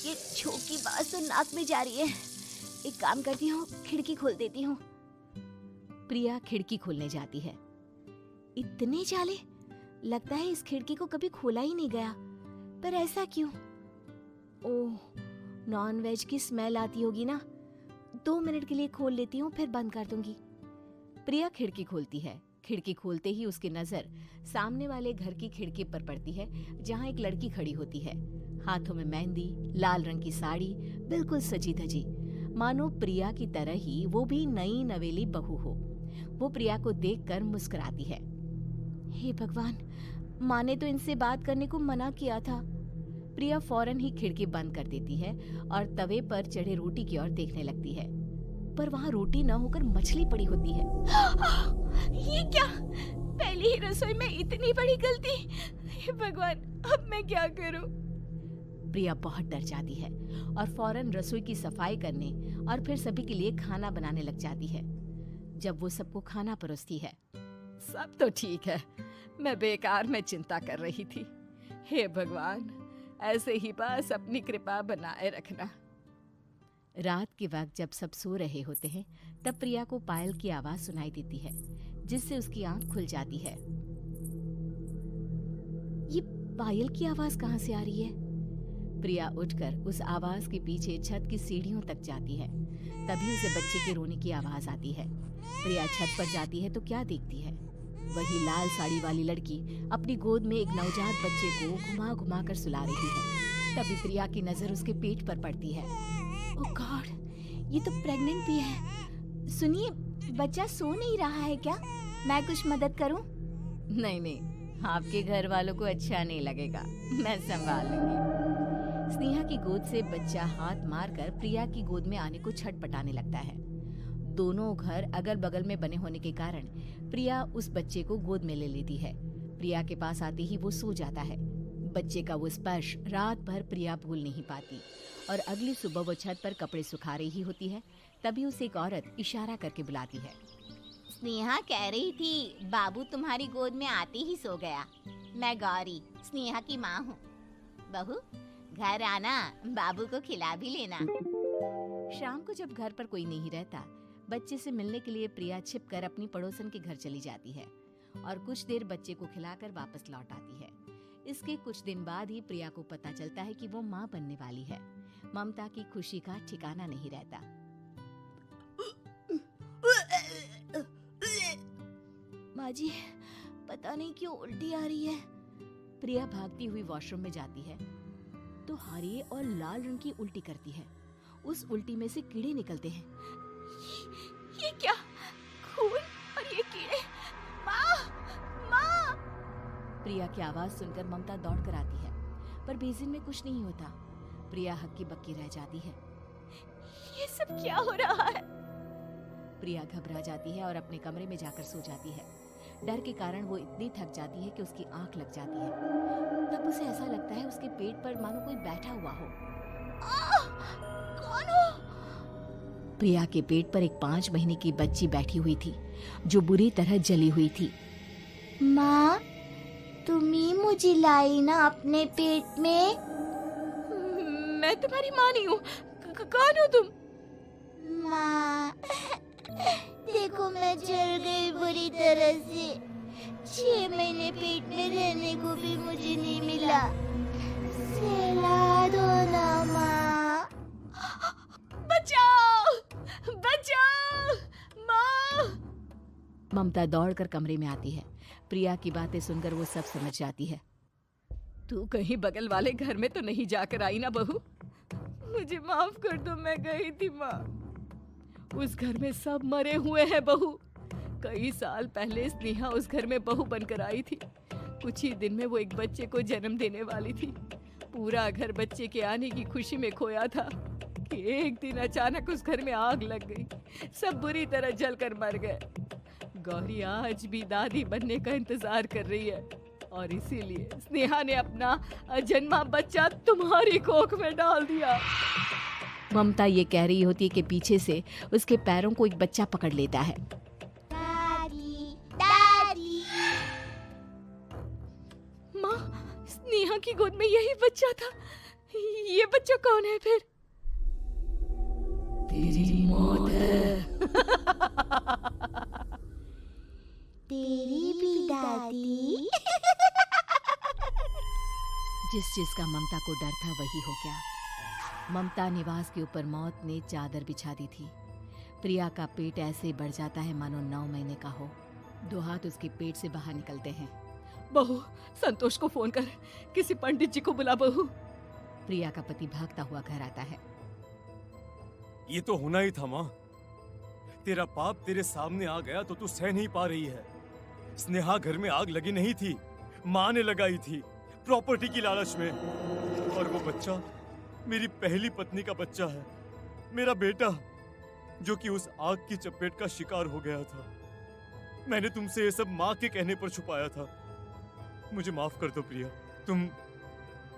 ये छो की बात तो नाक में जा रही है। एक काम करती हूँ, खिड़की खोल देती हूँ। प्रिया खिड़की खोलने जाती है। इतने जाले, लगता है इस खिड़की को कभी खोला ही नहीं गया, पर ऐसा क्यों? ओह, नॉन वेज की स्मेल आती होगी ना। 2 मिनट के लिए खोल लेती हूँ, फिर बंद कर दूंगी। प्रिया खिड़की खोलती है। खिड़की खोलते ही उसकी नजर सामने वाले घर की खिड़की पर पड़ती है, जहाँ एक लड़की खड़ी होती है। हाथों में मेहंदी, लाल रंग की साड़ी, बिल्कुल सजी धजी, मानो प्रिया की तरह ही वो भी नई नवेली बहू हो। वो प्रिया को देखकर मुस्कुराती है। हे भगवान, माँ ने तो इनसे बात करने को मना किया था। प्रिया फौरन ही खिड़की बंद कर देती है और तवे पर चढ़े रोटी की ओर देखने लगती है, पर वहाँ रोटी न होकर मछली पड़ी होती है। ये क्या? पहली ही रसोई में इतनी बड़ी गलती! हे भगवान, अब मैं क्या करूं? प्रिया बहुत डर जाती है और फौरन रसोई की सफाई करने और फिर सभी के लिए खाना बनाने लग जाती है। जब वो सबको खाना परोसती है, सब तो ठीक है, मैं बेकार में चिंता कर रही थी। हे भगवान, ऐसे ही बस अपनी कृपा बनाए रखना। रात के वक्त जब सब सो रहे होते हैं, तब प्रिया को पायल की आवाज सुनाई देती है, जिससे उसकी आंख खुल जाती है। ये पायल की आवाज कहाँ से आ रही है? प्रिया उठकर उस आवाज के पीछे छत की सीढ़ियों तक जाती है। तभी उसे बच्चे के रोने की आवाज आती है। प्रिया छत पर जाती है तो क्या देखती है? वही लाल साड़ी वाली लड़की अपनी गोद में एक नवजात बच्चे को घुमा घुमा कर सुला रही है। तभी प्रिया की नजर उसके पेट पर पड़ती है। ओह गॉड, ये तो प्रेग्नेंट भी है। सुनिए, बच्चा सो नहीं रहा है क्या? मैं कुछ मदद करूं? नहीं, आपके घर वालों को अच्छा नहीं लगेगा, मैं संभाल लूंगी। स्नेहा की गोद से बच्चा हाथ मारकर प्रिया की गोद में आने को छटपटाने लगता है। दोनों घर अगल बगल में बने होने के कारण प्रिया उस बच्चे को गोद में ले लेती है। प्रिया के पास आते ही वो सो जाता है। बच्चे का वो स्पर्श रात भर प्रिया भूल नहीं पाती और अगली सुबह वो छत पर कपड़े सुखा रही होती है। तभी उसे एक औरत इशारा करके बुलाती है। स्नेहा कह रही थी बाबू तुम्हारी गोद में आते ही सो गया। मैं गौरी, स्नेहा की माँ हूँ। बहू, घर आना, बाबू को खिला भी लेना। शाम को जब घर पर कोई नहीं रहता, बच्चे से मिलने के लिए प्रिया छिपकर अपनी पड़ोसन के घर चली जाती है और कुछ देर बच्चे को खिलाकर वापस लौट आती है। इसके कुछ दिन बाद ही प्रिया को पता चलता है कि वो माँ बनने वाली है। ममता की खुशी का ठिकाना नहीं रहता। माँ जी, पता नहीं क्यों उल्टी आ रही है। प्रिया भागती हुई वॉशरूम में जाती है तो हरे और लाल रंग की उल्टी करती है। उस उल्टी में से कीड़े निकलते हैं। ये क्या? खून और ये कीड़े! माँ! माँ! प्रिया की आवाज सुनकर ममता दौड़ कर आती है, पर बेसिन में कुछ नहीं होता। प्रिया हक्की बक्की रह जाती है। ये सब क्या हो रहा है? प्रिया घबरा जाती है और अपने कमरे में जाकर सो जाती है। डर के कारण वो इतनी थक जाती है कि उसकी आंख लग जाती है। तब उसे ऐसा लगता है उसके पेट पर मानो कोई बैठा हुआ हो। कौन हो? प्रिया के पेट पर एक 5 महीने की बच्ची बैठी हुई थी, जो बुरी तरह जली हुई थी। माँ, तुम ही मुझे लाई ना अपने पेट में? मैं तुम्हारी माँ नहीं हूँ। कौन हो तुम? माँ, देखो मैं जल गई बुरी तरह से। 6 महीने पेट में रहने को भी मुझे नहीं मिला। सहला दो ना माँ। बचाओ! बचाओ! माँ! ममता दौड़कर कमरे में आती है। प्रिया की बातें सुनकर वो सब समझ जाती है। तू कहीं बगल वाले घर में तो नहीं जाकर आई ना बहू? मुझे माफ कर दो, मैं गई थी माँ। उस घर में सब मरे हुए हैं बहू। कई साल पहले स्नेहा उस घर में बहू बनकर आई थी। कुछ ही दिन में वो एक बच्चे को जन्म देने वाली थी। पूरा घर बच्चे के आने की खुशी में खोया था कि एक दिन अचानक उस घर में आग लग गई। सब बुरी तरह जलकर मर गए। गौरी आज भी दादी बनने का इंतजार कर रही है और इसीलिए स्नेहा ने अपना अजन्मा बच्चा तुम्हारी कोख में डाल दिया। ममता ये कह रही होती है कि पीछे से उसके पैरों को एक बच्चा पकड़ लेता है। दादी, दादी। माँ, स्नेहा की गोद में यही बच्चा था। ये बच्चा कौन है फिर? तेरी मौत है। तेरी भी दादी। जिस चीज का ममता को डर था वही हो गया। ममता निवास के ऊपर मौत ने चादर बिछा दी थी। प्रिया का पेट ऐसे बढ़ जाता है मानो 9 महीने का हो। 2 हाथ उसके पेट से बाहर निकलते हैं। बहू, संतोष को फोन कर, किसी पंडित जी को बुला बहू। प्रिया का पति भागता हुआ घर आता है। ये तो होना ही था माँ। तेरा पाप तेरे सामने आ गया तो तू सह नहीं पा रही है। स्नेहा घर में आग लगी नहीं थी, माँ ने लगाई थी, प्रॉपर्टी की लालच में। और वो बच्चा मेरी पहली पत्नी का बच्चा है, मेरा बेटा, जो कि उस आग की चपेट का शिकार हो गया था। मैंने तुमसे ये सब माँ के कहने पर छुपाया था। मुझे माफ कर दो प्रिया।